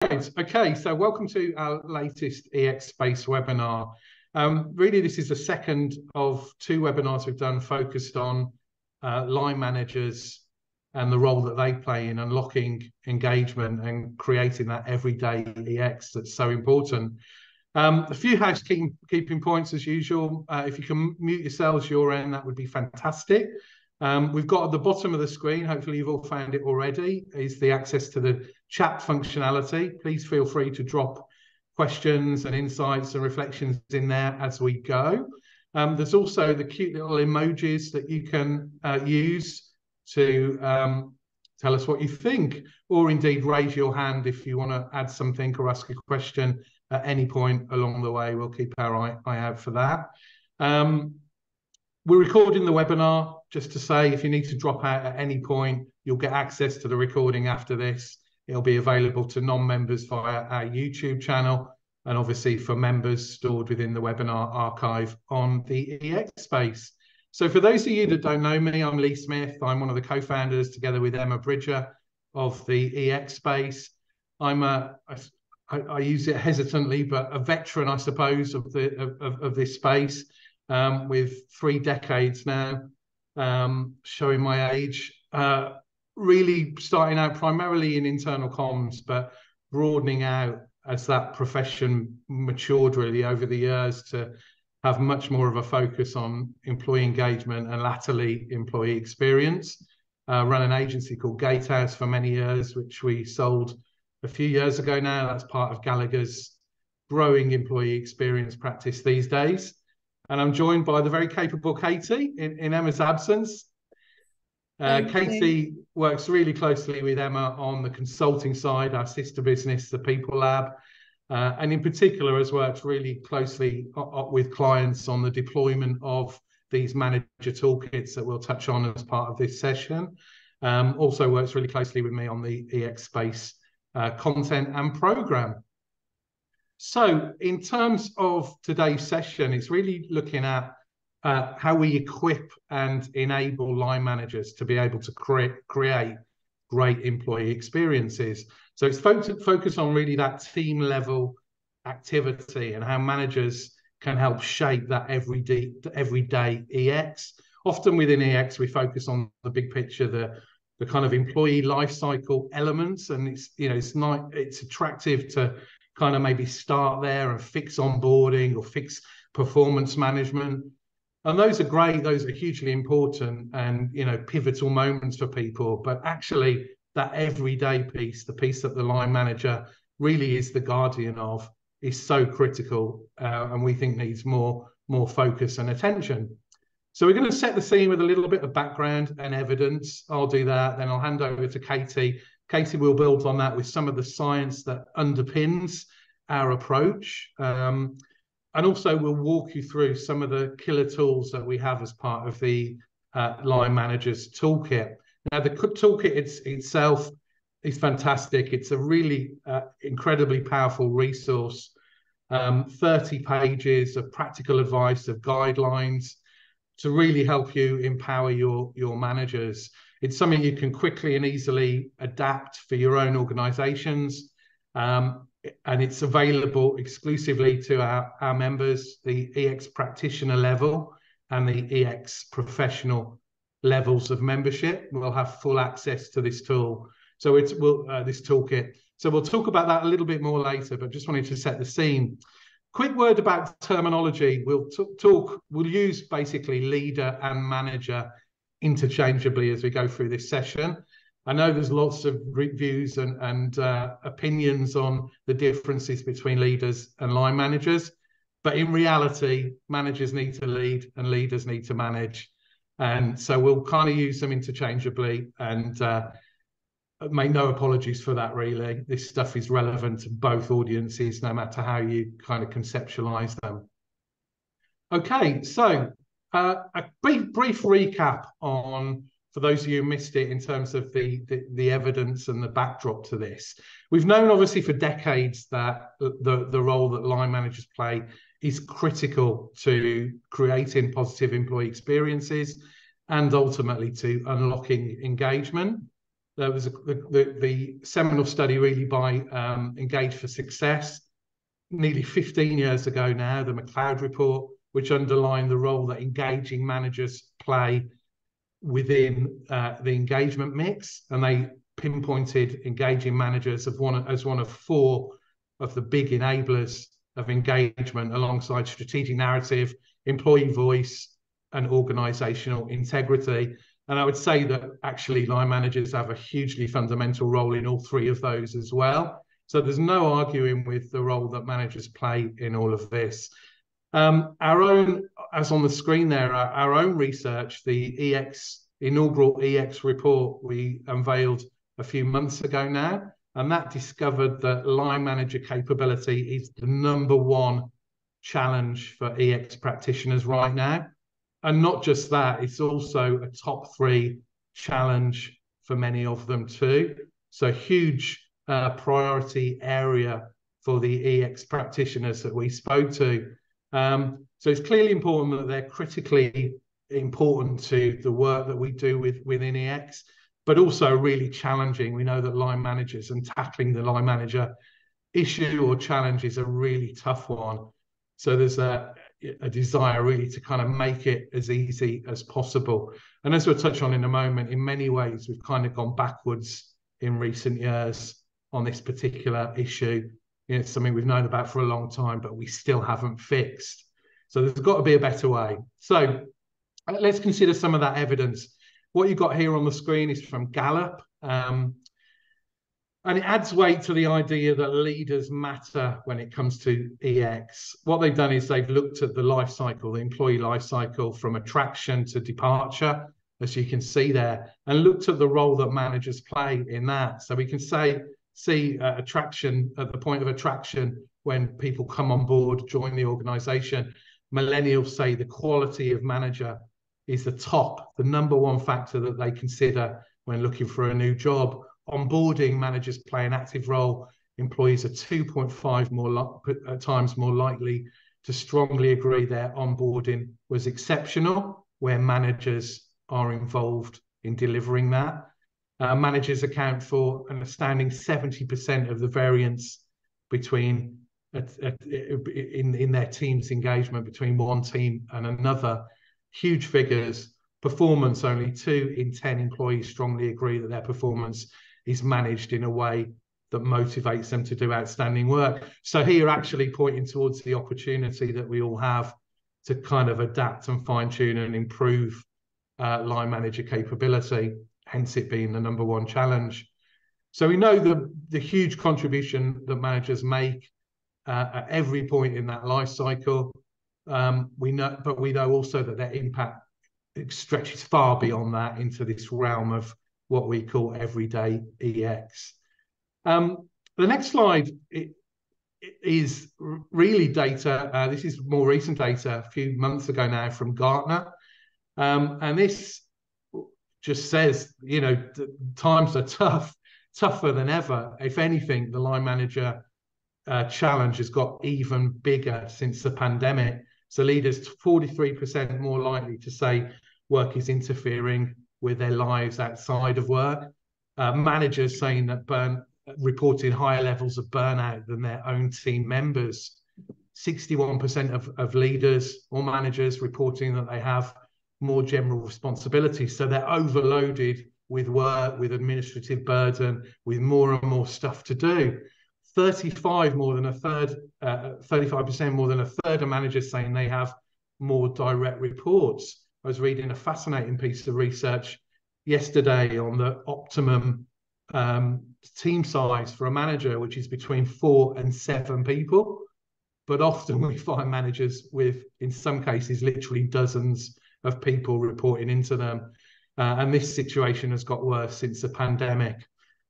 Right, okay, so welcome to our latest EX Space webinar. Really, this is the second of two webinars we've done focused on line managers and the role that they play in unlocking engagement and creating that everyday EX that's so important. A few housekeeping points as usual. If you can mute yourselves your end, that would be fantastic. We've got at the bottom of the screen, hopefully you've all found it already, is the access to the chat functionality. Please feel free to drop questions and insights and reflections in there as we go. There's also the cute little emojis that you can use to tell us what you think, or indeed raise your hand if you want to add something or ask a question at any point along the way. We'll keep our eye out for that. We're recording the webinar, just to say if you need to drop out at any point, you'll get access to the recording after this. It'll be available to non-members via our YouTube channel, and obviously for members stored within the webinar archive on the EX Space. So for those of you that don't know me, I'm Lee Smith. I'm one of the co-founders, together with Emma Bridger, of the EX Space. I'm I use it hesitantly, but a veteran, I suppose, of this space, with 3 decades now, showing my age. Really starting out primarily in internal comms, but broadening out as that profession matured really over the years to have much more of a focus on employee engagement and latterly employee experience. Run an agency called Gatehouse for many years, which we sold a few years ago now. That's part of Gallagher's growing employee experience practice these days. And I'm joined by the very capable Katie in Emma's absence. Katie works really closely with Emma on the consulting side, our sister business, the People Lab, and in particular has worked really closely with clients on the deployment of these manager toolkits that we'll touch on as part of this session. Also works really closely with me on the EX Space content and program. So in terms of today's session, it's really looking at how we equip and enable line managers to be able to create great employee experiences. So it's focused on really that team level activity and how managers can help shape that everyday EX. Often within EX, we focus on the big picture, the kind of employee life cycle elements, and it's attractive to kind of maybe start there and fix onboarding or fix performance management. And those are great, those are hugely important and, pivotal moments for people. But actually that everyday piece, the piece that the line manager really is the guardian of, is so critical, and we think needs more focus and attention. So we're going to set the scene with a little bit of background and evidence. I'll do that, then I'll hand over to Katie. Katie will build on that with some of the science that underpins our approach. And also we'll walk you through some of the killer tools that we have as part of the line managers toolkit. Now the toolkit itself is fantastic. It's a really incredibly powerful resource. 30 pages of practical advice, of guidelines to really help you empower your managers. It's something you can quickly and easily adapt for your own organizations. And it's available exclusively to our members, the EX practitioner level and the EX professional levels of membership will have full access to this tool. So this toolkit. So we'll talk about that a little bit more later, but just wanted to set the scene. Quick word about terminology. We'll use basically leader and manager interchangeably as we go through this session. I know there's lots of views and opinions on the differences between leaders and line managers, but in reality, managers need to lead and leaders need to manage. And so we'll kind of use them interchangeably, and make no apologies for that, really. This stuff is relevant to both audiences, no matter how you kind of conceptualize them. Okay, so a brief recap on, for those of you who missed it, in terms of the evidence and the backdrop to this. We've known obviously for decades that the role that line managers play is critical to creating positive employee experiences and ultimately to unlocking engagement. there was the seminal study really by Engage for Success, nearly 15 years ago now, the McLeod report, which underlined the role that engaging managers play within the engagement mix. And they pinpointed engaging managers as one of four of the big enablers of engagement, alongside strategic narrative, employee voice, and organizational integrity. And I would say that actually line managers have a hugely fundamental role in all three of those as well. So there's no arguing with the role that managers play in all of this. Our own, as on the screen there, our own research, the inaugural EX report we unveiled a few months ago now, and that discovered that line manager capability is the #1 challenge for EX practitioners right now. And not just that, it's also a top 3 challenge for many of them too. So huge priority area for the EX practitioners that we spoke to. So it's clearly important that they're critically important to the work that we do within EX, but also really challenging. We know that line managers and tackling the line manager issue or challenge is a really tough one. So there's a desire really to kind of make it as easy as possible. And as we'll touch on in a moment, in many ways, we've kind of gone backwards in recent years on this particular issue. It's something we've known about for a long time, but we still haven't fixed. So there's got to be a better way. So let's consider some of that evidence. What you've got here on the screen is from Gallup. And it adds weight to the idea that leaders matter when it comes to EX. What they've done is they've looked at the life cycle, the employee life cycle, from attraction to departure, as you can see there, and looked at the role that managers play in that. So we can see attraction at the point of attraction when people come on board, join the organization. Millennials say the quality of manager is the #1 factor that they consider when looking for a new job. Onboarding, managers play an active role. Employees are 2.5 times more likely to strongly agree their onboarding was exceptional, where managers are involved in delivering that. Managers account for an astounding 70% of the variance between in their team's engagement between one team and another. Huge figures. Performance, only 2 in 10 employees strongly agree that their performance is managed in a way that motivates them to do outstanding work. So here actually pointing towards the opportunity that we all have to kind of adapt and fine tune and improve line manager capability, hence it being the #1 challenge. So we know the huge contribution that managers make at every point in that life cycle. We know also that their impact stretches far beyond that into this realm of what we call everyday EX. The next slide is really data. This is more recent data, a few months ago now, from Gartner. And this just says, times are tougher than ever. If anything, the line manager challenge has got even bigger since the pandemic. So leaders 43% more likely to say work is interfering with their lives outside of work. Managers saying that reported higher levels of burnout than their own team members. 61% of leaders or managers reporting that they have more general responsibilities. So they're overloaded with work, with administrative burden, with more and more stuff to do. 35% more than a third of managers saying they have more direct reports. I was reading a fascinating piece of research yesterday on the optimum team size for a manager, which is between 4 and 7 people. But often we find managers with, in some cases, literally dozens of people reporting into them. And this situation has got worse since the pandemic.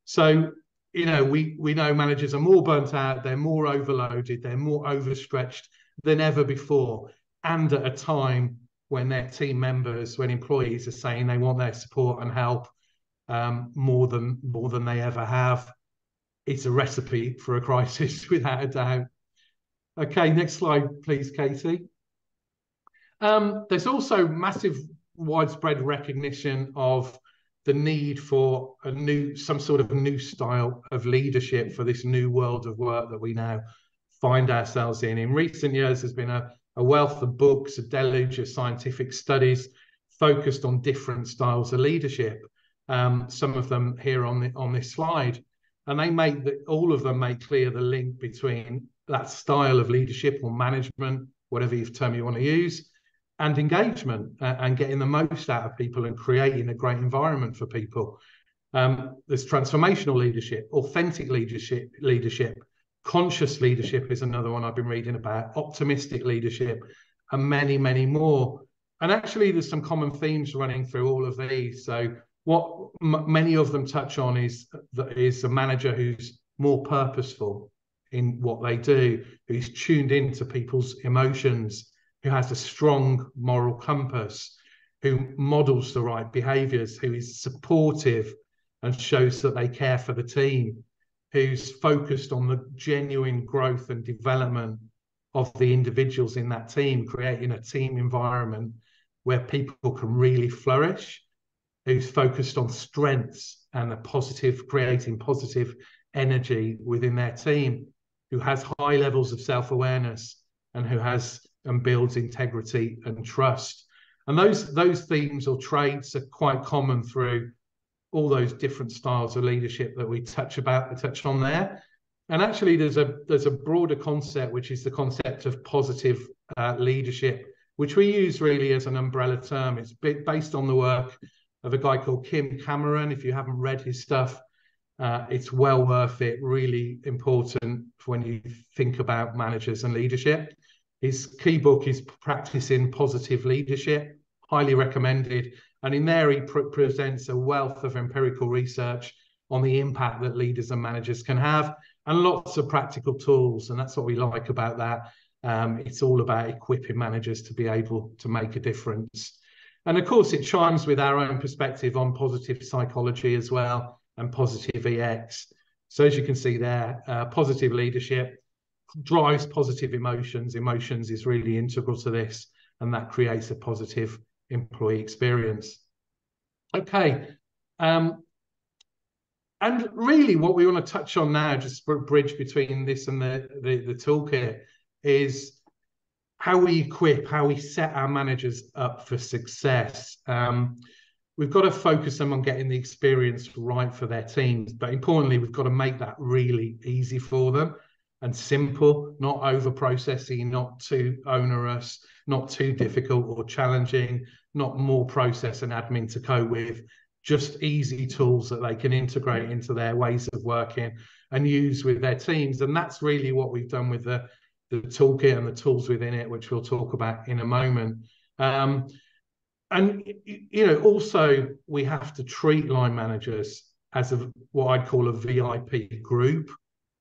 So, we know managers are more burnt out, they're more overloaded, they're more overstretched than ever before. And at a time when their team members, when employees are saying they want their support and help more than they ever have. It's a recipe for a crisis, without a doubt. Okay, next slide, please, Katie. There's also massive widespread recognition of the need for some sort of a new style of leadership for this new world of work that we now find ourselves in. In recent years, there's been a wealth of books, a deluge of scientific studies focused on different styles of leadership. Some of them here on this slide, and all of them make clear the link between that style of leadership or management, whatever term you want to use, and engagement, and getting the most out of people and creating a great environment for people. There's transformational leadership, authentic leadership, conscious leadership is another one I've been reading about, optimistic leadership, and many, many more. And actually, there's some common themes running through all of these. So what many of them touch on is a manager who's more purposeful in what they do, who's tuned into people's emotions, who has a strong moral compass, who models the right behaviours, who is supportive and shows that they care for the team, who's focused on the genuine growth and development of the individuals in that team, creating a team environment where people can really flourish, who's focused on strengths and creating positive energy within their team, who has high levels of self-awareness, and who has and builds integrity and trust. And those themes or traits are quite common through all those different styles of leadership that we touch on there. And actually, there's a broader concept, which is the concept of positive leadership, which we use really as an umbrella term. It's based on the work of a guy called Kim Cameron. If you haven't read his stuff, it's well worth it, really important for when you think about managers and leadership. His key book is Practicing Positive Leadership, highly recommended. And in there, he presents a wealth of empirical research on the impact that leaders and managers can have, and lots of practical tools. And that's what we like about that. It's all about equipping managers to be able to make a difference. And of course, it chimes with our own perspective on positive psychology as well, and positive EX. So as you can see there, positive leadership drives positive emotions. Emotions is really integral to this, and that creates a positive employee experience. Okay. And really what we want to touch on now, just for a bridge between this and the toolkit, is how we equip, how we set our managers up for success. We've got to focus them on getting the experience right for their teams, but importantly, we've got to make that really easy for them and simple, not over-processing, not too onerous, not too difficult or challenging, not more process and admin to cope with, just easy tools that they can integrate into their ways of working and use with their teams. And that's really what we've done with the toolkit and the tools within it, which we'll talk about in a moment. And, you know, also we have to treat line managers as what I'd call a VIP group.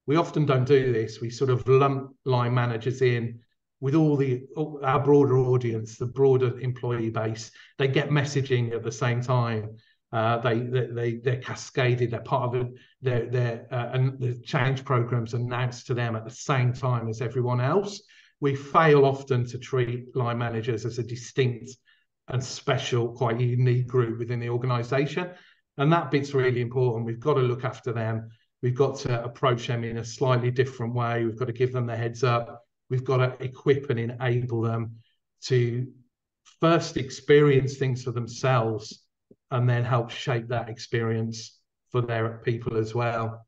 We often don't do this. We sort of lump line managers in with our broader audience, the broader employee base. They get messaging at the same time. They're cascaded. They're part of and the change programs announced to them at the same time as everyone else. We fail often to treat line managers as a distinct and special, quite unique group within the organisation, and that bit's really important. We've got to look after them. We've got to approach them in a slightly different way. We've got to give them the heads up. We've got to equip and enable them to first experience things for themselves and then help shape that experience for their people as well.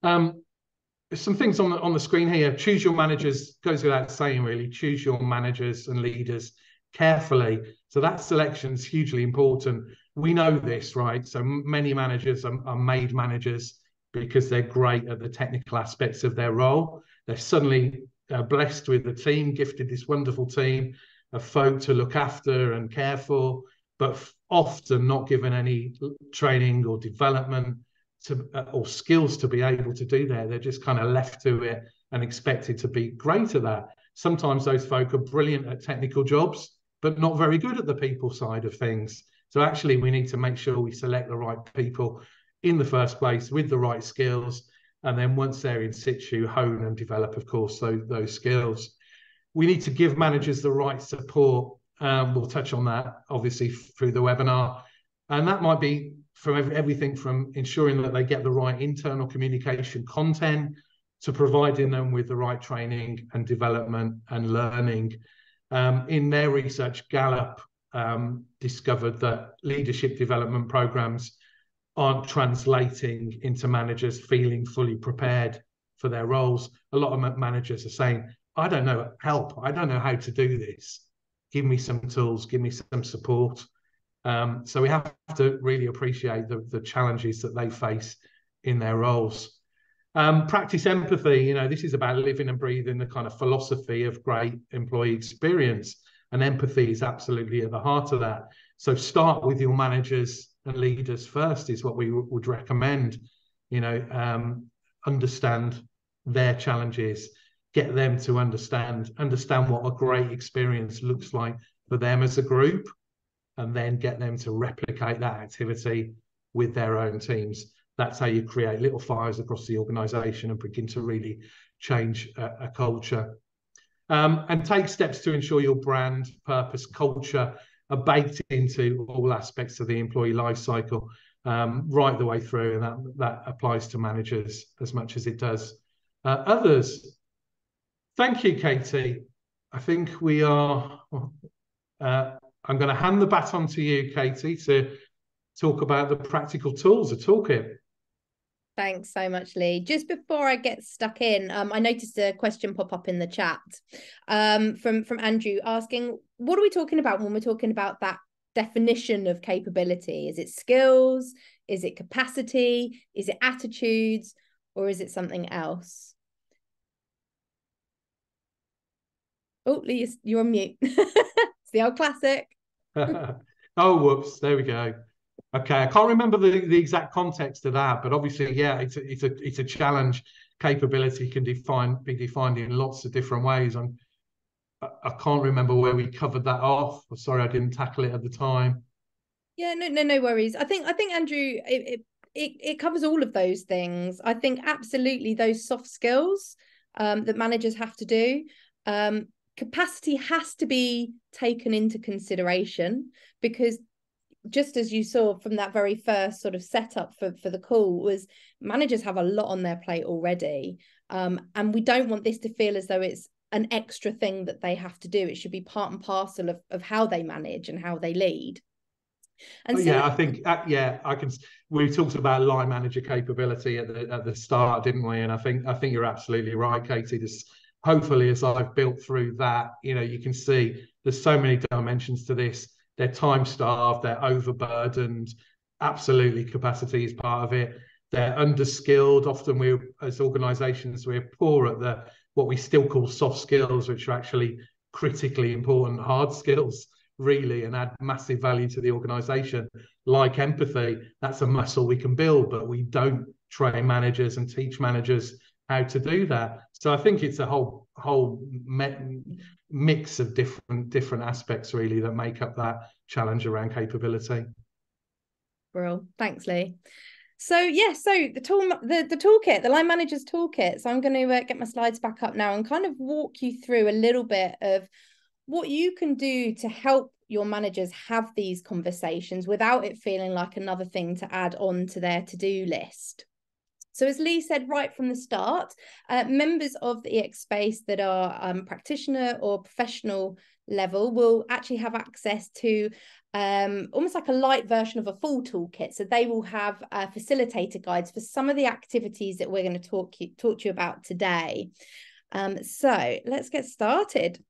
Some things on the screen here. Choose your managers, goes without saying really. Choose your managers and leaders carefully. So that selection is hugely important. We know this, right? So many managers are made managers because they're great at the technical aspects of their role. They're suddenly blessed with a team, gifted this wonderful team of folk to look after and care for, but often not given any training or development or skills to be able to do that. They're just kind of left to it and expected to be great at that. Sometimes those folk are brilliant at technical jobs, but not very good at the people side of things. So actually, we need to make sure we select the right people in the first place with the right skills. And then once they're in situ, hone and develop, of course, those skills. We need to give managers the right support. We'll touch on that, obviously, through the webinar. And that might be from everything from ensuring that they get the right internal communication content to providing them with the right training and development and learning. In their research, Gallup discovered that leadership development programs aren't translating into managers feeling fully prepared for their roles. A lot of managers are saying, I don't know, help. I don't know how to do this. Give me some tools, give me some support. So we have to really appreciate the challenges that they face in their roles. Practice empathy. This is about living and breathing the kind of philosophy of great employee experience. And empathy is absolutely at the heart of that. So start with your managers and leaders first is what we would recommend. Understand their challenges, get them to understand what a great experience looks like for them as a group, and then get them to replicate that activity with their own teams. That's how you create little fires across the organization and begin to really change a culture. And take steps to ensure your brand, purpose, culture are baked into all aspects of the employee life cycle, right the way through. And that applies to managers as much as it does others. Thank you, Katie. I think we are... I'm going to hand the baton to you, Katie, to talk about the practical tools, the toolkit. Thanks so much, Lee. Just before I get stuck in, I noticed a question pop up in the chat from Andrew asking, what are we talking about when we're talking about that definition of capability? Is it skills? Is it capacity? Is it attitudes? Or is it something else? Oh, Lee, you're on mute. It's the old classic. Oh, whoops. There we go. Okay, I can't remember the exact context of that, but obviously, yeah, it's a challenge. Capability can be defined in lots of different ways. I can't remember where we covered that off. Sorry, I didn't tackle it at the time. Yeah, no worries. I think Andrew, it covers all of those things. I think absolutely those soft skills that managers have to do. Capacity has to be taken into consideration, because just as you saw from that very first sort of setup for the call, was managers have a lot on their plate already. And we don't want this to feel as though it's an extra thing that they have to do. It should be part and parcel of how they manage and how they lead. And so, yeah, I think I can. We talked about line manager capability at the start, didn't we? And I think you're absolutely right, Katie. This, hopefully, as I've built through that, you can see there's so many dimensions to this. They're time starved, they're overburdened. Absolutely, capacity is part of it. They're underskilled. Often we, as organisations, we're poor at what we still call soft skills, which are actually critically important hard skills, really, and add massive value to the organisation. Like empathy, that's a muscle we can build, but we don't train managers and teach managers how to do that. So I think it's a whole mix of different aspects, really, that make up that challenge around capability. Well, thanks, Lee. So the toolkit, the line manager's toolkit. So I'm going to get my slides back up now and kind of walk you through a little bit of what you can do to help your managers have these conversations without it feeling like another thing to add on to their to-do list. So as Lee said right from the start, members of the EX space that are practitioner or professional level will actually have access to almost like a light version of a full toolkit. So they will have facilitator guides for some of the activities that we're going to talk to you about today. So let's get started.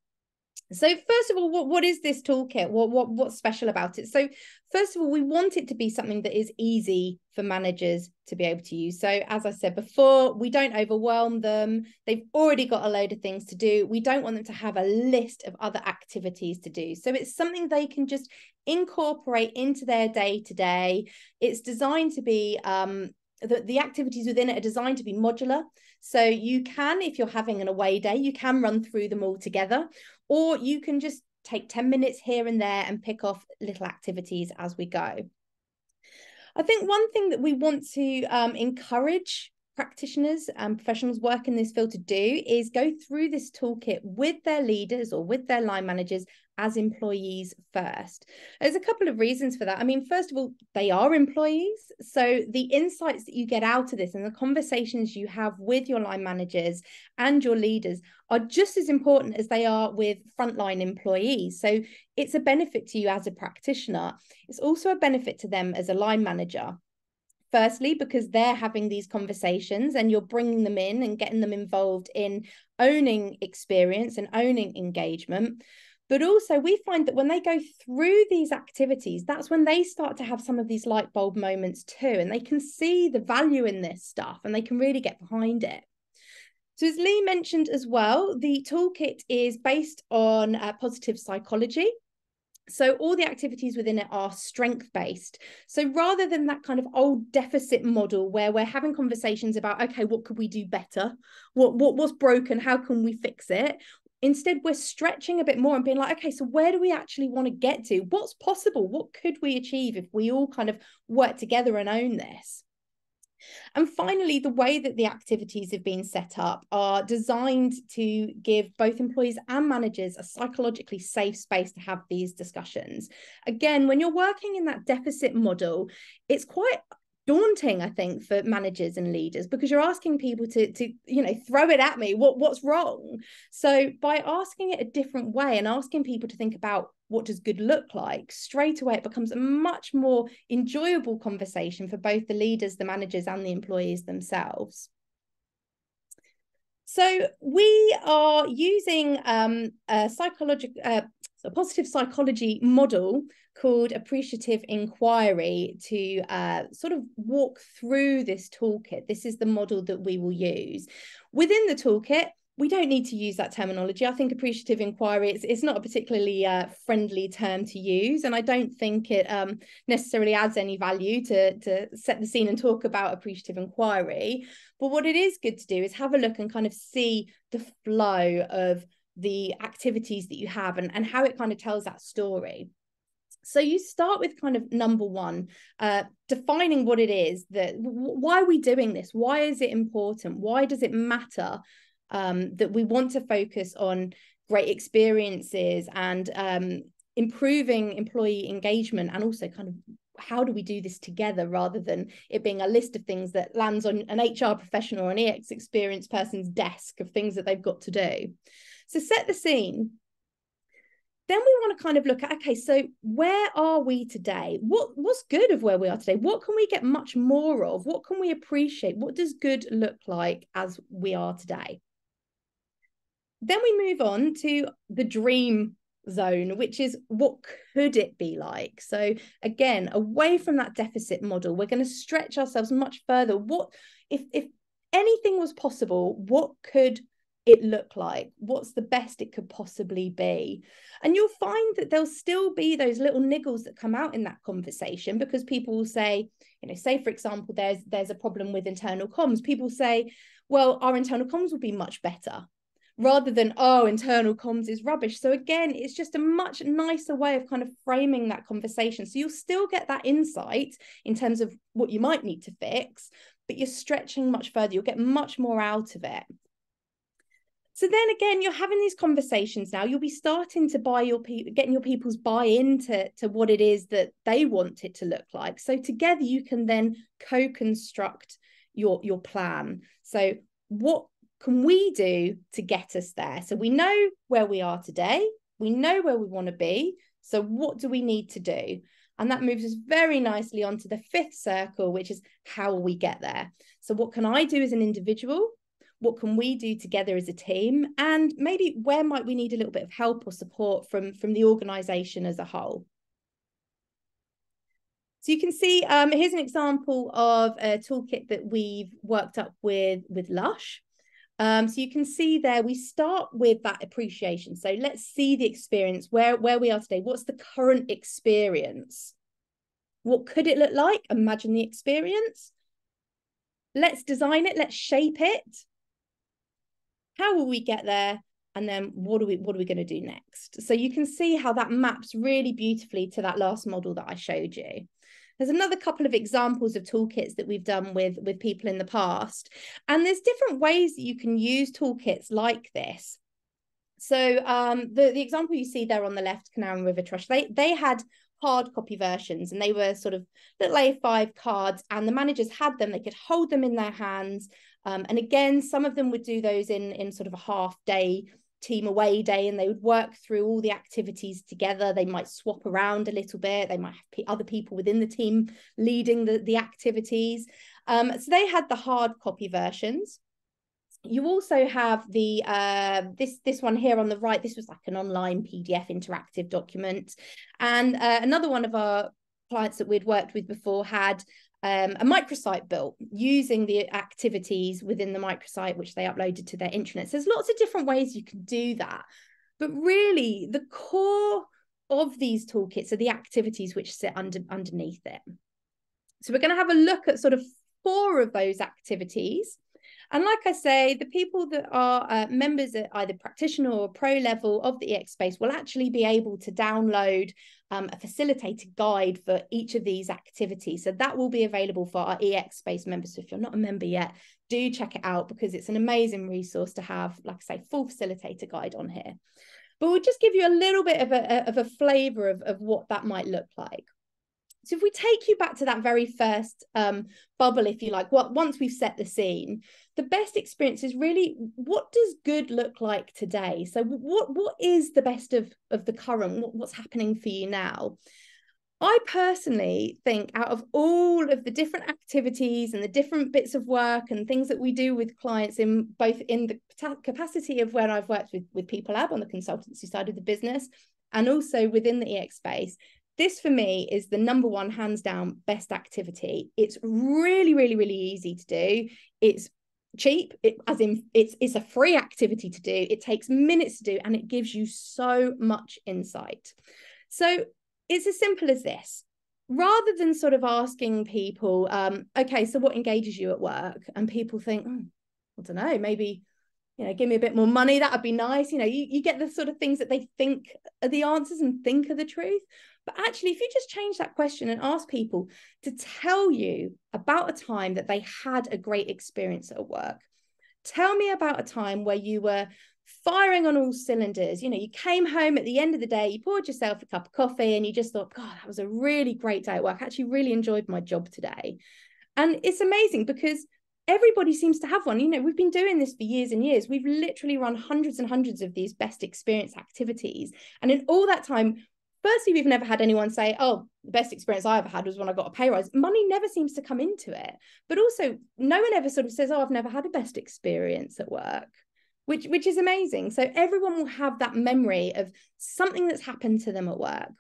So first of all, what is this toolkit? What's special about it? So first of all, we want it to be something that is easy for managers to be able to use. So as I said before, we don't overwhelm them. They've already got a load of things to do. We don't want them to have a list of other activities to do. So it's something they can just incorporate into their day-to-day. It's designed to be the activities within it are designed to be modular. So you can, if you're having an away day, you can run through them all together, or you can just take 10 minutes here and there and pick off little activities as we go. I think one thing that we want to encourage practitioners and professionals work in this field to do is go through this toolkit with their leaders or with their line managers as employees first. There's a couple of reasons for that. I mean, first of all, they are employees. So the insights that you get out of this and the conversations you have with your line managers and your leaders are just as important as they are with frontline employees. So it's a benefit to you as a practitioner. It's also a benefit to them as a line manager. Firstly, because they're having these conversations and you're bringing them in and getting them involved in owning experience and owning engagement. But also we find that when they go through these activities, that's when they start to have some of these light bulb moments too. And they can see the value in this stuff and they can really get behind it. So as Lee mentioned as well, the toolkit is based on positive psychology. So all the activities within it are strength-based. So rather than that kind of old deficit model where we're having conversations about, okay, what could we do better? What's broken? How can we fix it? Instead, we're stretching a bit more and being like, okay, so where do we actually want to get to? What's possible? What could we achieve if we all kind of work together and own this? And finally, the way that the activities have been set up are designed to give both employees and managers a psychologically safe space to have these discussions. Again, when you're working in that deficit model, it's quite daunting, I think, for managers and leaders, because you're asking people to throw it at me. What's wrong? So by asking it a different way and asking people to think about what does good look like, straight away it becomes a much more enjoyable conversation for both the leaders, the managers, and the employees themselves. So we are using a positive psychology model called appreciative inquiry to sort of walk through this toolkit. This is the model that we will use. Within the toolkit, we don't need to use that terminology. I think appreciative inquiry, it's not a particularly friendly term to use, and I don't think it necessarily adds any value to set the scene and talk about appreciative inquiry. But what it is good to do is have a look and kind of see the flow of the activities that you have and how it kind of tells that story. So you start with kind of number one, defining what it is, why are we doing this? Why is it important? Why does it matter that we want to focus on great experiences and improving employee engagement, and also kind of how do we do this together rather than it being a list of things that lands on an HR professional or an EX experienced person's desk of things that they've got to do. So set the scene. Then we want to kind of look at, okay, so where are we today? What's good of where we are today? What can we get much more of? What can we appreciate? What does good look like as we are today? Then we move on to the dream zone, which is what could it be like? So again, away from that deficit model, we're going to stretch ourselves much further. What if anything was possible, what could it look like? What's the best it could possibly be? And you'll find that there'll still be those little niggles that come out in that conversation, because people will say, say for example, there's a problem with internal comms. People say, well, our internal comms will be much better, rather than, oh, internal comms is rubbish. So again, it's just a much nicer way of kind of framing that conversation. So you'll still get that insight in terms of what you might need to fix, but you're stretching much further. You'll get much more out of it. So then again, you're having these conversations now. You'll be starting to getting your people's buy-in to what it is that they want it to look like. So together you can then co-construct your plan. So what can we do to get us there? So we know where we are today. We know where we want to be. So what do we need to do? And that moves us very nicely onto the fifth circle, which is how will we get there? So what can I do as an individual? What can we do together as a team? And maybe where might we need a little bit of help or support from the organisation as a whole? So you can see, here's an example of a toolkit that we've worked up with Lush. So you can see there, we start with that appreciation. So let's see the experience, where we are today. What's the current experience? What could it look like? Imagine the experience. Let's design it. Let's shape it. How will we get there? And then what are we going to do next? So you can see how that maps really beautifully to that last model that I showed you. There's another couple of examples of toolkits that we've done with people in the past. And there's different ways that you can use toolkits like this. So the example you see there on the left, Canal and River Trust, they had hard copy versions, and they were sort of little A5 cards, and the managers had them. They could hold them in their hands. And again, some of them would do those in sort of a half day team away day, and they would work through all the activities together. They might swap around a little bit. They might have other people within the team leading the activities. So they had the hard copy versions. You also have the this one here on the right. This was like an online PDF interactive document. And another one of our clients that we'd worked with before had a microsite built using the activities within the microsite, which they uploaded to their intranet. So there's lots of different ways you can do that. But really, the core of these toolkits are the activities which sit underneath it. So we're going to have a look at sort of 4 of those activities. And like I say, the people that are members at either practitioner or pro level of the EX space will actually be able to download a facilitated guide for each of these activities. So that will be available for our EX space members. So if you're not a member yet, do check it out, because it's an amazing resource to have, like I say, full facilitator guide on here. But we'll just give you a little bit of a flavour of what that might look like. So if we take you back to that very first bubble, if you like, once we've set the scene, the best experience is really, what does good look like today? So what is the best of the current? What's happening for you now? I personally think out of all of the different activities and the different bits of work and things that we do with clients, in both in the capacity of when I've worked with People Lab on the consultancy side of the business, and also within the EX space, this for me is the number one, hands down, best activity. It's really, really, really easy to do. It's cheap, it's a free activity to do. It takes minutes to do, and it gives you so much insight. So it's as simple as this. Rather than sort of asking people, okay, so what engages you at work? And people think, I don't know, maybe, give me a bit more money. That would be nice. You get the sort of things that they think are the answers and think are the truth. But actually, if you just change that question and ask people to tell you about a time that they had a great experience at work. Tell me about a time where you were firing on all cylinders. You came home at the end of the day, you poured yourself a cup of coffee, and you just thought, God, that was a really great day at work. I actually really enjoyed my job today. And it's amazing because everybody seems to have one. We've been doing this for years and years. We've literally run hundreds and hundreds of these best experience activities. And in all that time, firstly, we've never had anyone say, oh, the best experience I ever had was when I got a pay rise. Money never seems to come into it. But also, no one ever sort of says, oh, I've never had a best experience at work, which is amazing. So everyone will have that memory of something that's happened to them at work.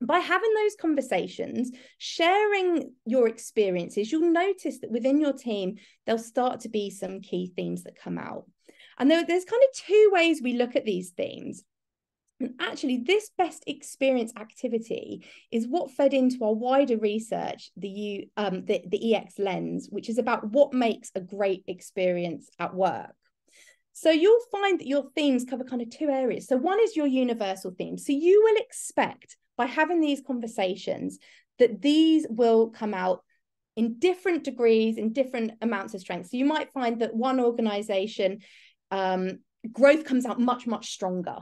By having those conversations, sharing your experiences, you'll notice that within your team, there'll start to be some key themes that come out. And there's kind of 2 ways we look at these themes. And actually, this best experience activity is what fed into our wider research, the EX lens, which is about what makes a great experience at work. So you'll find that your themes cover kind of 2 areas. So one is your universal theme. So you will expect, by having these conversations, that these will come out in different degrees, in different amounts of strength. So you might find that one organization, growth comes out much, much stronger.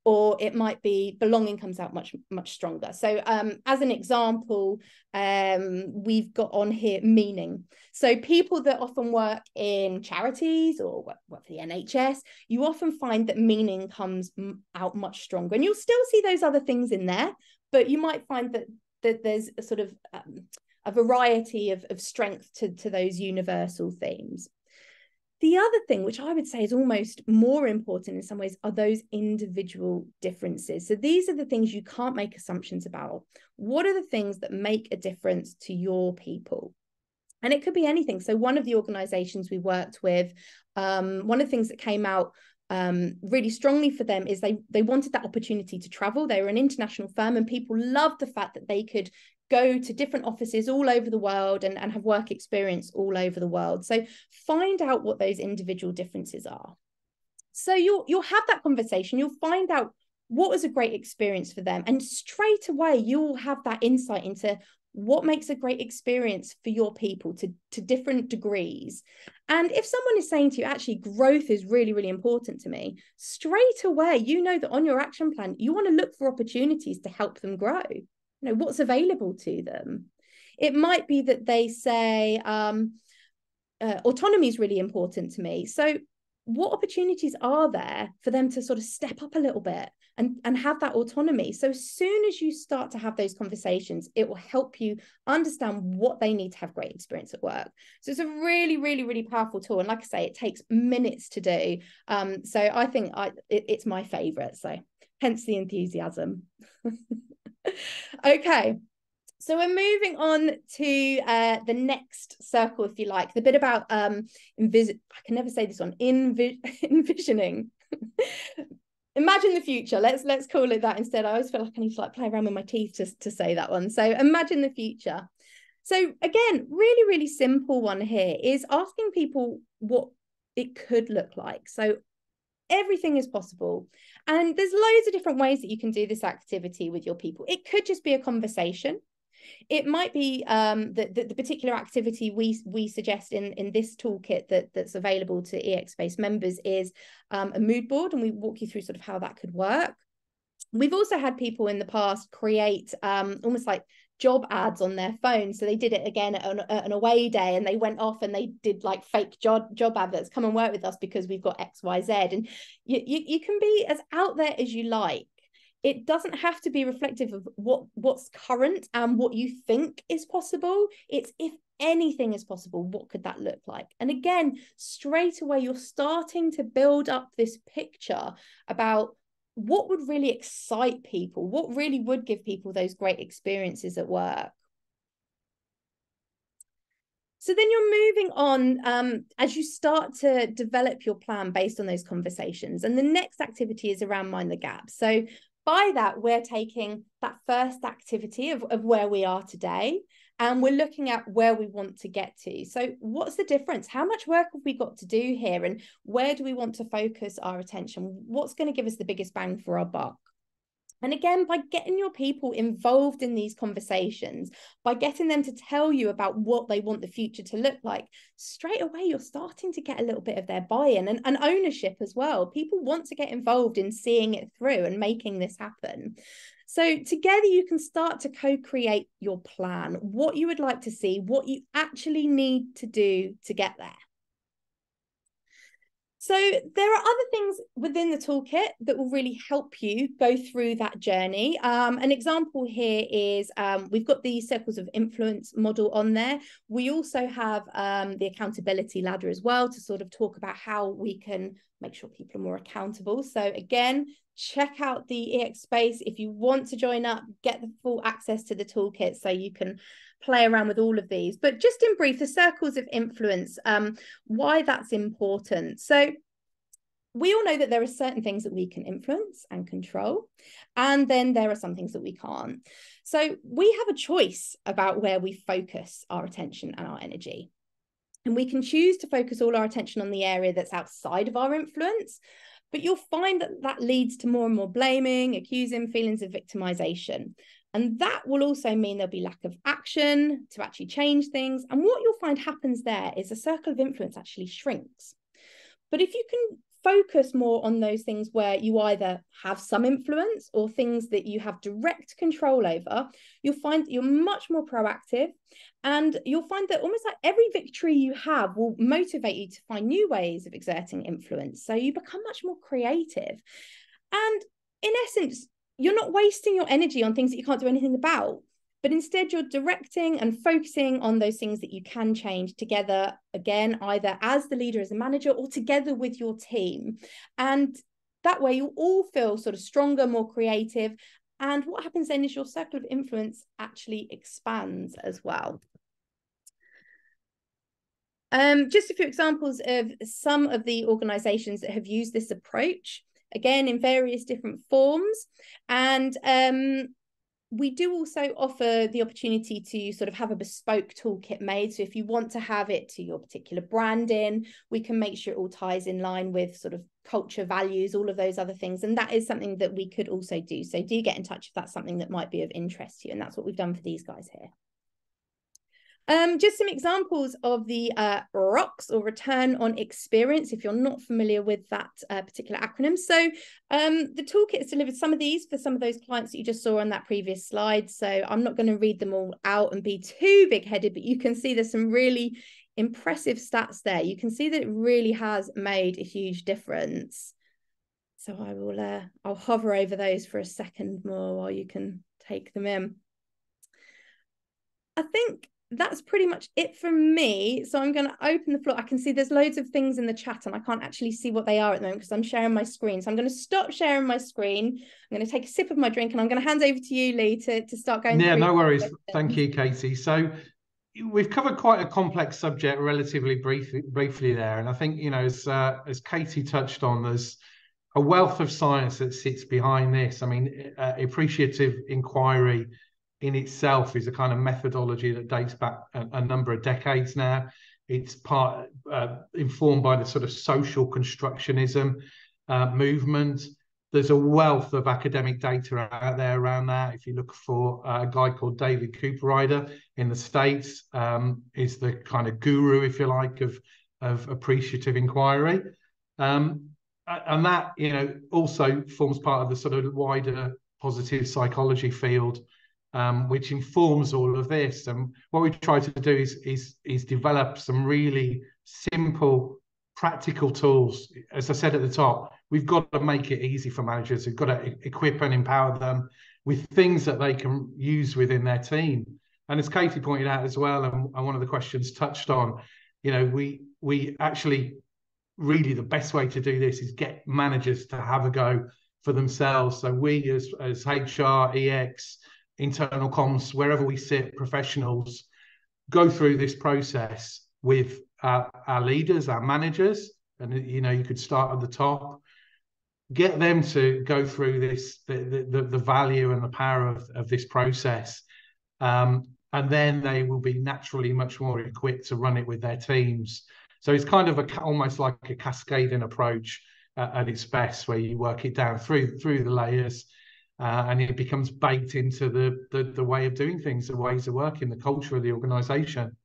Or it might be belonging comes out much, much stronger. So as an example, we've got on here meaning. So people that often work in charities or work for the NHS, you often find that meaning comes out much stronger. And you'll still see those other things in there, but you might find that there's a sort of a variety of strength to those universal themes. The other thing, which I would say is almost more important in some ways, are those individual differences. So these are the things you can't make assumptions about. What are the things that make a difference to your people? And it could be anything. So one of the organizations we worked with, one of the things that came out really strongly for them is they wanted that opportunity to travel. They were an international firm, and people loved the fact that they could go to different offices all over the world and have work experience all over the world. So find out what those individual differences are. So you'll have that conversation. You'll find out what was a great experience for them. And straight away, you'll have that insight into what makes a great experience for your people to different degrees. And if someone is saying to you, actually, growth is really, really important to me, straight away, you know that on your action plan, you want to look for opportunities to help them grow. You know, what's available to them. It might be that they say, autonomy is really important to me. So what opportunities are there for them to sort of step up a little bit and have that autonomy? So as soon as you start to have those conversations, it will help you understand what they need to have great experience at work. So it's a really, really, really powerful tool. And like I say, it takes minutes to do. So I think it's my favorite. So hence the enthusiasm. Okay. So we're moving on to the next circle, if you like, the bit about I can never say this one, envisioning. Imagine the future. Let's call it that instead. I always feel like I need to like play around with my teeth to say that one. So imagine the future. So again, really, really simple one here is asking people what it could look like. So everything is possible. And there's loads of different ways that you can do this activity with your people. It could just be a conversation. It might be the particular activity we suggest in this toolkit that's available to EXSpace members is a mood board, and we walk you through sort of how that could work. We've also had people in the past create almost like job ads on their phone. So they did it again at an away day, and they went off and they did like fake job adverts, come and work with us because we've got XYZ. And you can be as out there as you like. It doesn't have to be reflective of what's current and what you think is possible. It's if anything is possible, what could that look like? And again, straight away, you're starting to build up this picture about what would really excite people, what really would give people those great experiences at work. So then you're moving on as you start to develop your plan based on those conversations. And the next activity is around Mind the Gap. So by that, we're taking that first activity of where we are today, and we're looking at where we want to get to. So what's the difference? How much work have we got to do here? And where do we want to focus our attention? What's going to give us the biggest bang for our buck? And again, by getting your people involved in these conversations, by getting them to tell you about what they want the future to look like, straight away, you're starting to get a little bit of their buy-in and ownership as well. People want to get involved in seeing it through and making this happen. So together you can start to co-create your plan, what you would like to see, what you actually need to do to get there. So there are other things within the toolkit that will really help you go through that journey. An example here is we've got the circles of influence model on there. We also have the accountability ladder as well to sort of talk about how we can make sure people are more accountable. So again, check out the EXSpace. If you want to join up, get the full access to the toolkit so you can play around with all of these. But just in brief, the circles of influence, why that's important. So we all know that there are certain things that we can influence and control, and then there are some things that we can't. So we have a choice about where we focus our attention and our energy. And we can choose to focus all our attention on the area that's outside of our influence, but you'll find that that leads to more and more blaming, accusing, feelings of victimization. And that will also mean there'll be lack of action to actually change things. And what you'll find happens there is the circle of influence actually shrinks. But if you can focus more on those things where you either have some influence or things that you have direct control over, you'll find that you're much more proactive, and you'll find that almost like every victory you have will motivate you to find new ways of exerting influence. So you become much more creative. And in essence, you're not wasting your energy on things that you can't do anything about, but instead you're directing and focusing on those things that you can change together, again, either as the leader, as a manager, or together with your team. And that way you all feel sort of stronger, more creative. And what happens then is your circle of influence actually expands as well. Just a few examples of some of the organizations that have used this approach, again, in various different forms. And we do also offer the opportunity to sort of have a bespoke toolkit made. So if you want to have it to your particular branding, we can make sure it all ties in line with sort of culture, values, all of those other things. And that is something that we could also do. So do get in touch if that's something that might be of interest to you. And that's what we've done for these guys here. Just some examples of the ROX, or return on experience, if you're not familiar with that particular acronym. So the toolkit has delivered some of these for some of those clients that you just saw on that previous slide. So I'm not going to read them all out and be too big-headed, but you can see there's some really impressive stats there. You can see that it really has made a huge difference. So I will I'll hover over those for a second more while you can take them in. I think that's pretty much it from me. So I'm going to open the floor. I can see there's loads of things in the chat and I can't actually see what they are at the moment because I'm sharing my screen. So I'm going to stop sharing my screen. I'm going to take a sip of my drink and I'm going to hand over to you, Lee, to start going through. Yeah, no worries. Thank you, Katie. So we've covered quite a complex subject relatively briefly there. And I think, you know, as Katie touched on, there's a wealth of science that sits behind this. I mean, appreciative inquiry in itself is a kind of methodology that dates back a number of decades now. It's informed by the sort of social constructionism movement. There's a wealth of academic data out there around that. If you look for a guy called David Cooperrider in the States, is the kind of guru, if you like, of appreciative inquiry. And that, you know, also forms part of the sort of wider positive psychology field, which informs all of this. And what we try to do is develop some really simple, practical tools. As I said at the top, we've got to make it easy for managers. We've got to equip and empower them with things that they can use within their team. And as Katie pointed out as well, and one of the questions touched on, you know, we actually really the best way to do this is get managers to have a go for themselves. So we as HR, EX, internal comms, wherever we sit, professionals, go through this process with our leaders, our managers, and you know, you could start at the top, get them to go through this, the value and the power of this process, and then they will be naturally much more equipped to run it with their teams. So it's kind of almost like a cascading approach at its best, where you work it down through the layers. And it becomes baked into the way of doing things, the ways of working, the culture of the organisation.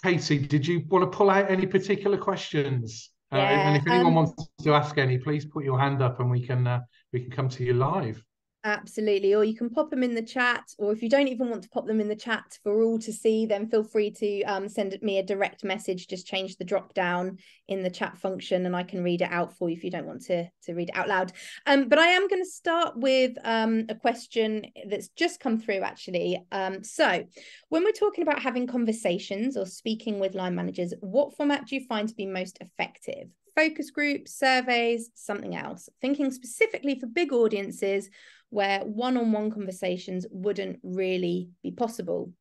Katie, did you want to pull out any particular questions? Yeah, and if anyone wants to ask any, please put your hand up and we can come to you live. Absolutely. Or you can pop them in the chat, or if you don't even want to pop them in the chat for all to see, then feel free to send me a direct message. Just change the drop down in the chat function and I can read it out for you if you don't want to read it out loud. But I am going to start with a question that's just come through actually. So when we're talking about having conversations or speaking with line managers, what format do you find to be most effective? Focus groups, surveys, something else? Thinking specifically for big audiences where one-on-one conversations wouldn't really be possible.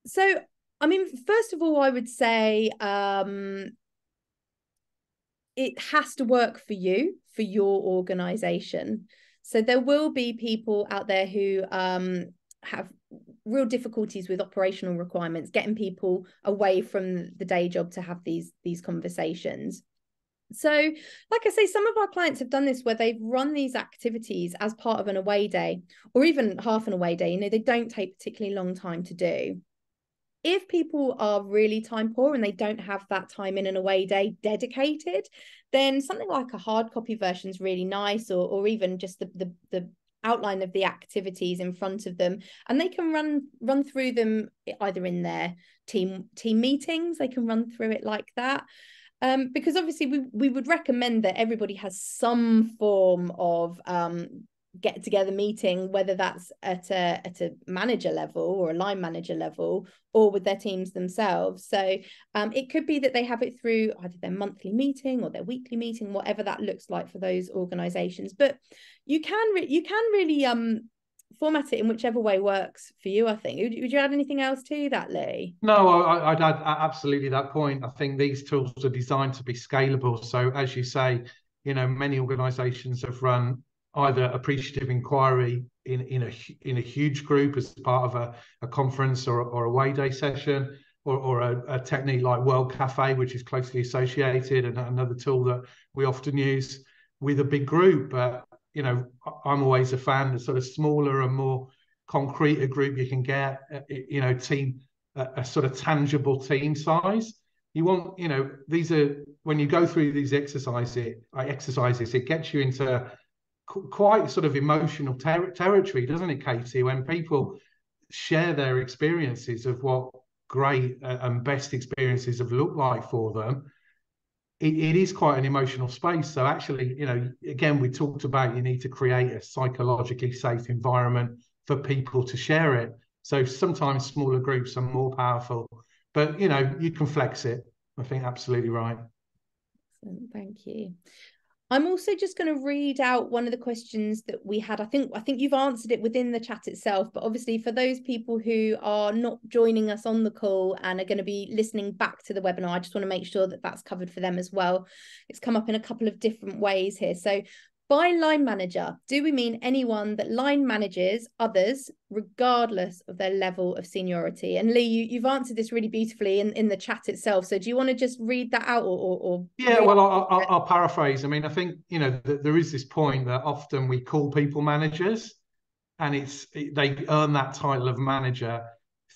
So, I mean, first of all, I would say it has to work for you, for your organization. So there will be people out there who have real difficulties with operational requirements, getting people away from the day job to have these conversations. So, like I say, some of our clients have done this where they've run these activities as part of an away day or even half an away day. You know, they don't take particularly long time to do. If people are really time poor and they don't have that time in an away day dedicated, then something like a hard copy version is really nice, or even just the outline of the activities in front of them, and they can run through them either in their team meetings. They can run through it like that. Because obviously we would recommend that everybody has some form of get together meeting, whether that's at a manager level or a line manager level or with their teams themselves. So it could be that they have it through either their monthly meeting or their weekly meeting, whatever that looks like for those organizations. But you can really format it in whichever way works for you, I think. Would you add anything else to that, Lee? No, I'd add absolutely that point. I think these tools are designed to be scalable. So as you say, you know, many organizations have run either appreciative inquiry in a huge group as part of a conference or a way day session, or a technique like World Cafe, which is closely associated, and another tool that we often use with a big group. You know, I'm always a fan of sort of smaller and more concrete a group you can get, you know, team, a sort of tangible team size. You want, you know, these are, when you go through these exercises, it gets you into quite sort of emotional territory, doesn't it, Katie? When people share their experiences of what great and best experiences have looked like for them, it is quite an emotional space. So actually, you know, again, we talked about you need to create a psychologically safe environment for people to share it. So sometimes smaller groups are more powerful, but you know, you can flex it. I think absolutely right. Excellent, thank you. I'm also just going to read out one of the questions that we had. I think you've answered it within the chat itself, but obviously for those people who are not joining us on the call and are going to be listening back to the webinar, I just want to make sure that that's covered for them as well. It's come up in a couple of different ways here. So by line manager, do we mean anyone that line manages others regardless of their level of seniority? And Lee, you've answered this really beautifully in the chat itself. So do you want to just read that out or Yeah, well, I'll paraphrase. I mean, I think, you know, there is this point that often we call people managers, and they earn that title of manager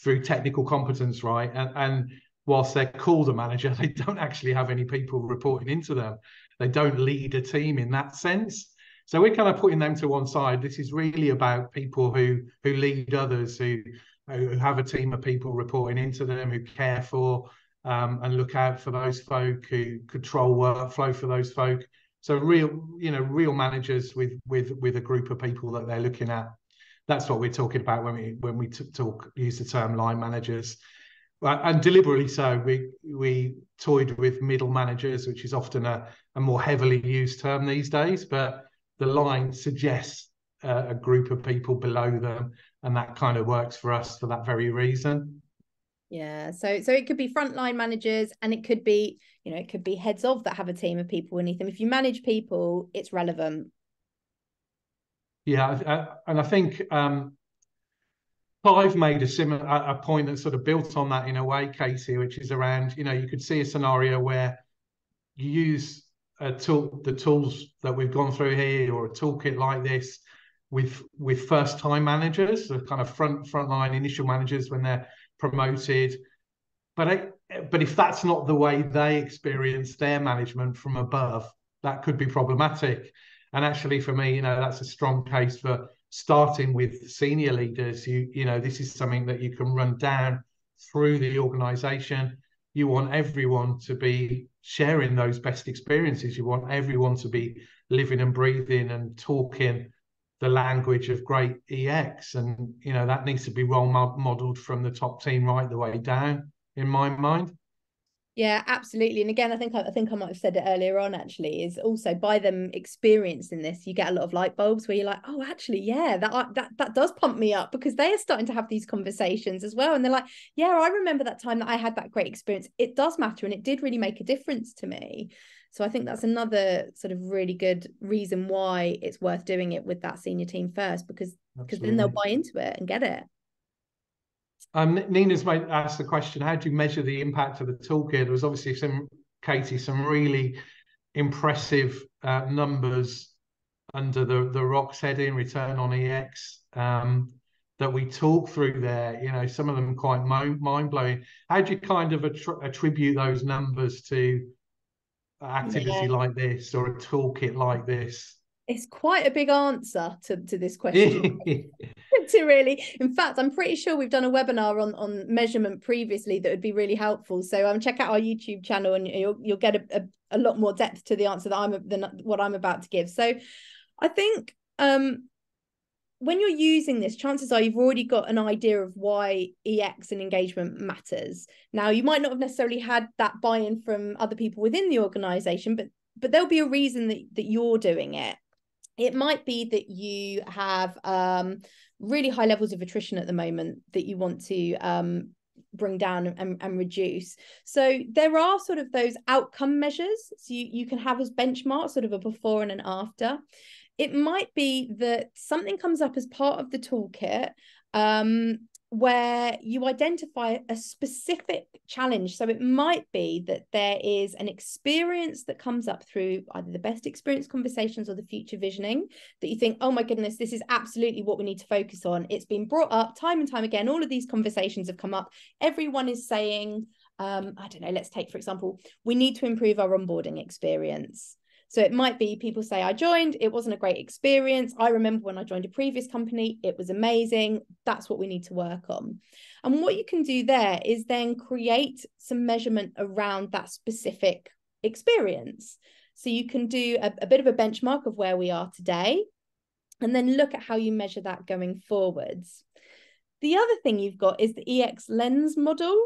through technical competence, right? And whilst they're called a manager, they don't actually have any people reporting into them. They don't lead a team in that sense. So we're kind of putting them to one side. This is really about people who lead others, who have a team of people reporting into them, who care for and look out for those folk, who control workflow for those folk. So real managers with a group of people that they're looking at. That's what we're talking about when we use the term line managers, and deliberately so. We toyed with middle managers, which is often a more heavily used term these days, but the line suggests a group of people below them, and that kind of works for us for that very reason. Yeah, so it could be frontline managers, and it could be, you know, it could be heads of that have a team of people beneath them. If you manage people, it's relevant. Yeah, and I think Clive made a point that sort of built on that in a way, Casey, which is around, you know, you could see a scenario where you use the tools that we've gone through here, or a toolkit like this, with first-time managers, so kind of frontline initial managers when they're promoted. But if that's not the way they experience their management from above, that could be problematic. And actually, for me, you know, that's a strong case for starting with senior leaders. You know, this is something that you can run down through the organization. You want everyone to be sharing those best experiences. You want everyone to be living and breathing and talking the language of great EX. And, you know, that needs to be role modeled from the top team right the way down, in my mind. Yeah, absolutely. And again, I think I might have said it earlier on, actually, is also by them experiencing this, you get a lot of light bulbs where you're like, oh, actually, yeah, that does pump me up, because they are starting to have these conversations as well. And they're like, yeah, I remember that time that I had that great experience. It does matter, and it did really make a difference to me. So I think that's another sort of really good reason why it's worth doing it with that senior team first, because then they'll buy into it and get it. Nina's asked the question, how do you measure the impact of the toolkit? There was obviously some really impressive numbers under the ROCS heading, return on EX, that we talk through there. You know, some of them quite mind-blowing. How do you kind of attribute those numbers to activity like this, or a toolkit like this? It's quite a big answer to this question. To really, in fact, I'm pretty sure we've done a webinar on measurement previously that would be really helpful. So check out our YouTube channel, and you'll get a lot more depth to the answer than what I'm about to give. So I think when you're using this, chances are you've already got an idea of why EX and engagement matters. Now, you might not have necessarily had that buy-in from other people within the organization, but there'll be a reason that you're doing it. It might be that you have really high levels of attrition at the moment that you want to bring down and reduce. So there are sort of those outcome measures. So you can have as benchmarks, sort of a before and an after. It might be that something comes up as part of the toolkit where you identify a specific challenge. So it might be that there is an experience that comes up through either the best experience conversations or the future visioning that you think, oh my goodness, this is absolutely what we need to focus on. It's been brought up time and time again. All of these conversations have come up. Everyone is saying, I don't know, let's take, for example, we need to improve our onboarding experience. So it might be people say, I joined, it wasn't a great experience. I remember when I joined a previous company, it was amazing. That's what we need to work on. And what you can do there is then create some measurement around that specific experience. So you can do a bit of a benchmark of where we are today, and then look at how you measure that going forwards. The other thing you've got is the EX lens model,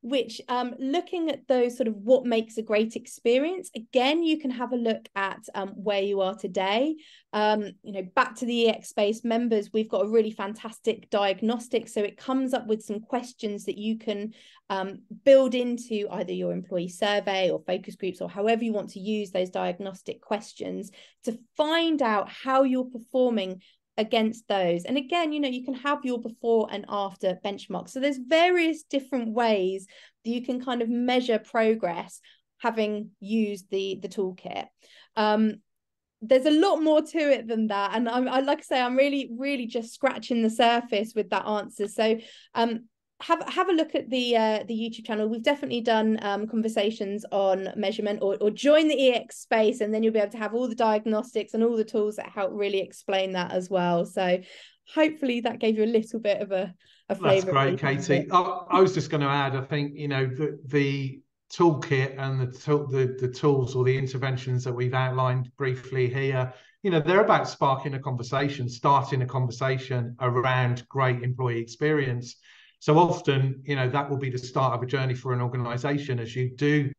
which looking at those sort of what makes a great experience, again, you can have a look at where you are today. Back to the EX Space members, we've got a really fantastic diagnostic. So it comes up with some questions that you can build into either your employee survey or focus groups, or however you want to use those diagnostic questions to find out how you're performing against those. And again, you can have your before and after benchmarks. So there's various different ways that you can kind of measure progress having used the toolkit. There's a lot more to it than that, and I like I say, I'm really just scratching the surface with that answer. So have a look at the YouTube channel. We've definitely done conversations on measurement, or join the EX space, and then you'll be able to have all the diagnostics and all the tools that help really explain that as well. So hopefully that gave you a little bit of a flavour. That's great, Katie. I was just going to add, I think, the toolkit and the tools or the interventions that we've outlined briefly here, they're about sparking a conversation, starting a conversation around great employee experience. So often, that will be the start of a journey for an organization. As you do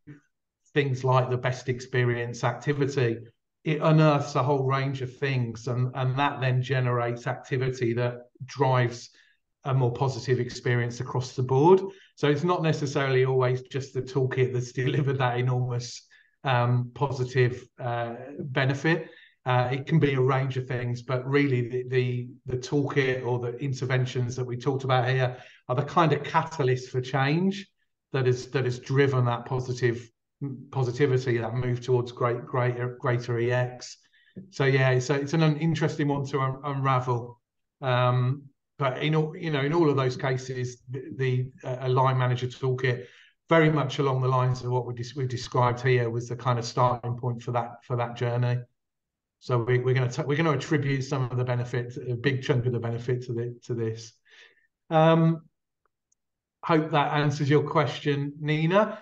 things like the best experience activity, it unearths a whole range of things, and that then generates activity that drives a more positive experience across the board. So it's not necessarily always just the toolkit that's delivered that enormous positive benefit. It can be a range of things, but really the toolkit or the interventions that we talked about here are the kind of catalyst for change that has driven that positivity, that move towards greater EX. So yeah, it's an interesting one to unravel. But in all of those cases, the line manager toolkit, very much along the lines of what we described here, was the kind of starting point for that journey. So we're going to attribute some of the benefit, a big chunk of the benefit to this. Hope that answers your question, Nina.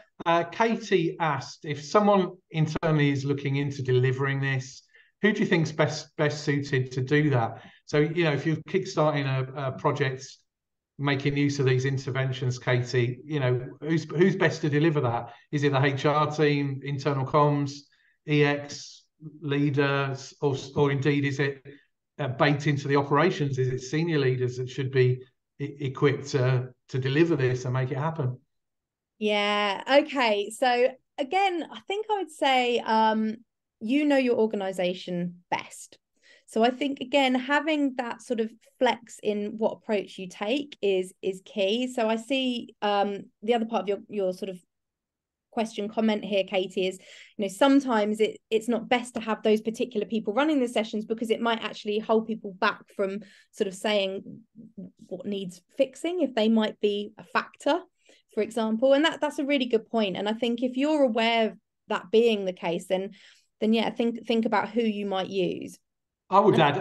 Katie asked, if someone internally is looking into delivering this, who do you think's best suited to do that? So, if you're kickstarting a project, making use of these interventions, Katie, who's best to deliver that? Is it the HR team, internal comms, EX leaders, or indeed is it baked into the operations? Is it senior leaders that should be equipped to deliver this and make it happen? Yeah. Okay. So again, I think I would say your organization best. So I think, again, having that sort of flex in what approach you take is key. So I see the other part of your sort of question comment here, Katie, is sometimes it's not best to have those particular people running the sessions, because it might actually hold people back from sort of saying what needs fixing, if they might be a factor, for example. And that's a really good point. And I think if you're aware of that being the case, then yeah, think about who you might use. I would add,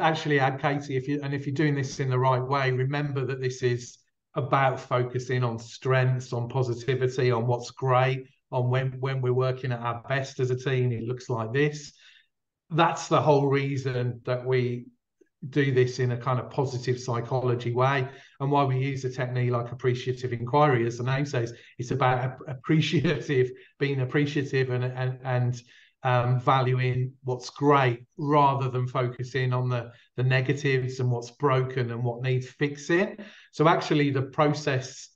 Katie, if you're doing this in the right way, remember that this is about focusing on strengths, on positivity, on what's great, on when we're working at our best as a team, it looks like this. That's the whole reason that we do this in a kind of positive psychology way, and why we use a technique like appreciative inquiry. As the name says, it's about being appreciative and valuing what's great, rather than focusing on the negatives and what's broken and what needs fixing. So actually the process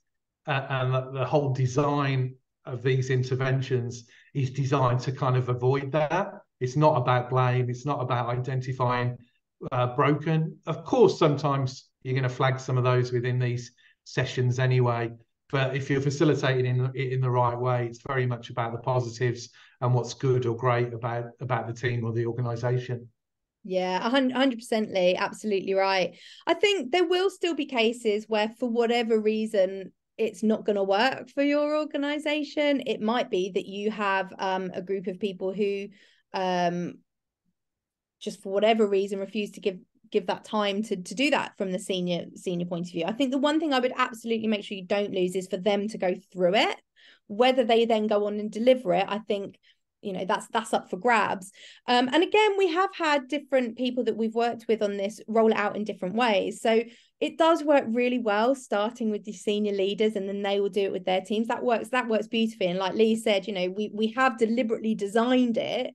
and the whole design of these interventions is designed to kind of avoid that. It's not about blame. It's not about identifying broken. Of course, sometimes you're going to flag some of those within these sessions anyway. But if you're facilitating it in the right way, it's very much about the positives and what's good or great about the team or the organisation. Yeah, 100%, Lee. Absolutely right. I think there will still be cases where, for whatever reason, it's not going to work for your organization. It might be that you have a group of people who just for whatever reason refuse to give that time to do that from the senior point of view. I think the one thing I would absolutely make sure you don't lose is for them to go through it. Whether they then go on and deliver it, I think, you know, that's up for grabs. And again, we have had different people that we've worked with on this roll it out in different ways. So it does work really well, starting with the senior leaders, and then they will do it with their teams. That works beautifully. And like Lee said, you know, we have deliberately designed it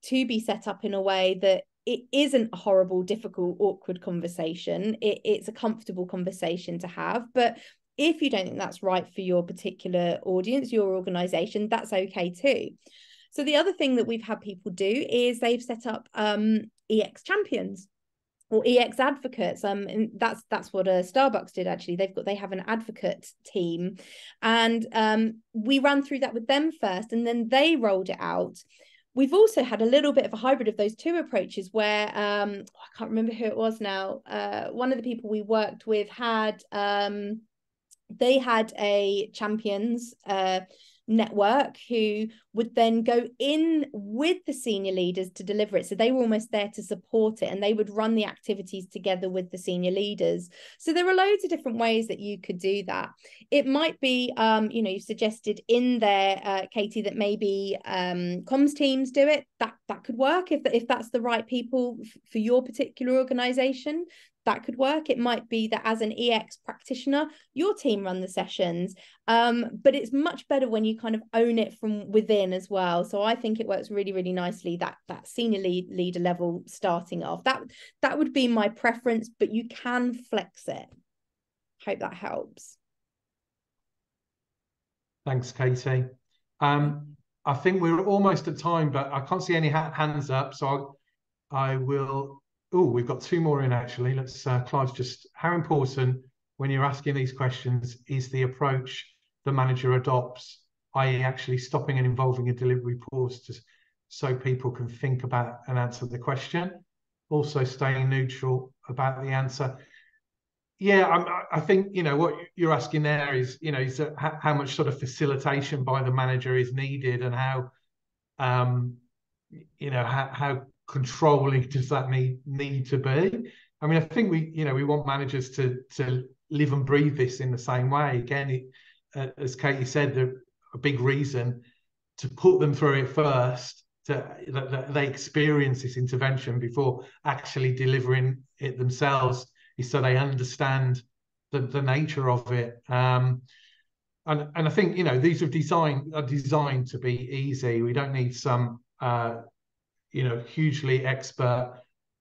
to be set up in a way that it isn't a horrible, difficult, awkward conversation. It's a comfortable conversation to have. But if you don't think that's right for your particular audience, your organization, that's okay too. So the other thing that we've had people do is they've set up EX champions or EX advocates. And that's what Starbucks did actually. They have an advocate team, and we ran through that with them first, and then they rolled it out. We've also had a little bit of a hybrid of those two approaches where I can't remember who it was now. One of the people we worked with had they had a champions network who would then go in with the senior leaders to deliver it. So they were almost there to support it, and they would run the activities together with the senior leaders. So there are loads of different ways that you could do that. It might be, you know, you suggested in there, Katie, that maybe comms teams do it. That could work if that's the right people for your particular organization. That could work. It might be that as an EX practitioner, your team run the sessions, but it's much better when you kind of own it from within as well. So I think it works really, really nicely, that senior leader level starting off. That would be my preference, but you can flex it. Hope that helps. Thanks, Katie. I think we're almost at time, but I can't see any hands up, so I will. Oh, we've got two more in actually. Let's, Clive's just, how important when you're asking these questions is the approach the manager adopts, i.e. actually stopping and involving a delivery pause so people can think about and answer the question, also staying neutral about the answer. Yeah, I think, you know, what you're asking there is, you know, is how much sort of facilitation by the manager is needed, and how, you know, how controlling does that need to be? I mean, I think we want managers to live and breathe this in the same way. Again, as Katie said, a big reason to put them through it first, that they experience this intervention before actually delivering it themselves, is so they understand the nature of it. And I think, you know, these are designed to be easy. We don't need some you know, hugely expert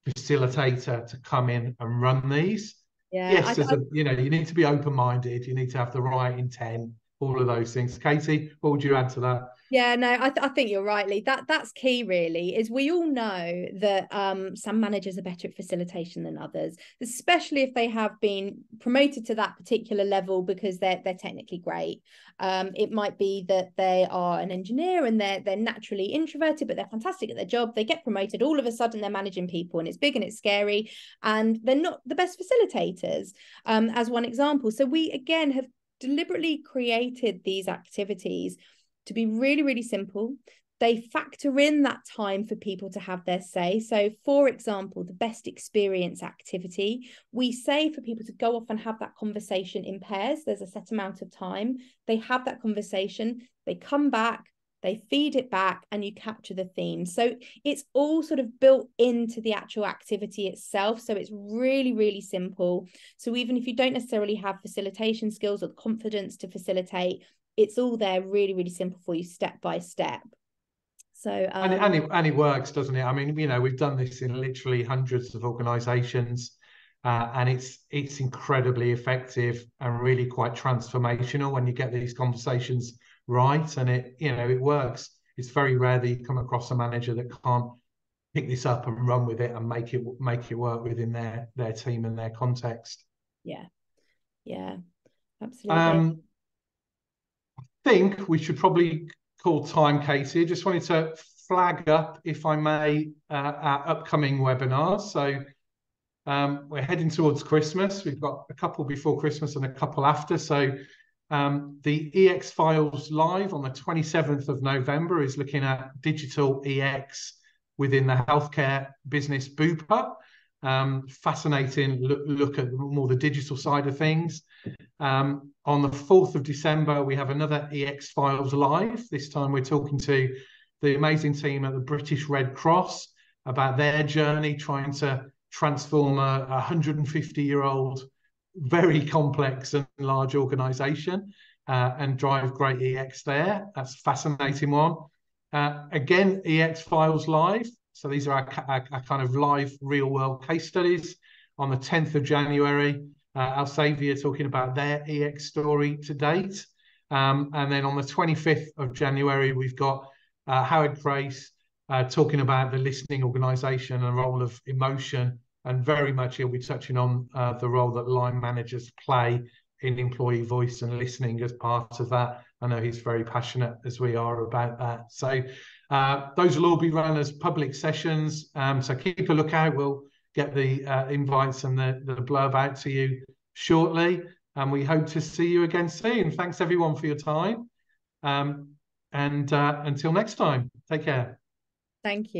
facilitator to come in and run these. Yeah, yes, you know, you need to be open-minded, you need to have the right intent, all of those things. Katie, what would you add to that? Yeah, no, I think you're right, Lee. That's key, really, is we all know that some managers are better at facilitation than others, especially if they have been promoted to that particular level because they're technically great. It might be that they are an engineer and they're naturally introverted, but they're fantastic at their job. They get promoted, all of a sudden they're managing people, and it's big and it's scary, and they're not the best facilitators, as one example. So we, again, have deliberately created these activities to be really, really simple. They factor in that time for people to have their say. So, for example, the best experience activity, we say for people to go off and have that conversation in pairs. There's a set amount of time. They have that conversation, they come back, they feed it back, and you capture the theme. So it's all sort of built into the actual activity itself. So it's really, really simple. So even if you don't necessarily have facilitation skills or the confidence to facilitate, it's all there, really, really simple for you, step by step. So and it works, doesn't it? I mean, you know, we've done this in literally hundreds of organisations, and it's incredibly effective and really quite transformational when you get these conversations right, and it works. It's very rare that you come across a manager that can't pick this up and run with it and make it work within their team and their context. Yeah. Absolutely. Think we should probably call time, Katie. Just wanted to flag up, if I may, our upcoming webinars. So we're heading towards Christmas. We've got a couple before Christmas and a couple after. So the EX Files Live on the 27th of November is looking at digital EX within the healthcare business Bupa. Fascinating look at more the digital side of things. On the 4th of December, we have another EX Files Live. This time we're talking to the amazing team at the British Red Cross about their journey trying to transform a 150-year-old, very complex and large organisation and drive great EX there. That's a fascinating one. Again, EX Files Live. So these are our kind of live real-world case studies. On the 10th of January, Alsavia talking about their EX story to date. And then on the 25th of January, we've got Howard Grace talking about the listening organisation and role of emotion. And very much he'll be touching on the role that line managers play in employee voice and listening as part of that. I know he's very passionate, as we are, about that. So those will all be run as public sessions. So keep a lookout. We'll get the invites and the blurb out to you shortly. And we hope to see you again soon. Thanks, everyone, for your time. And until next time, take care. Thank you.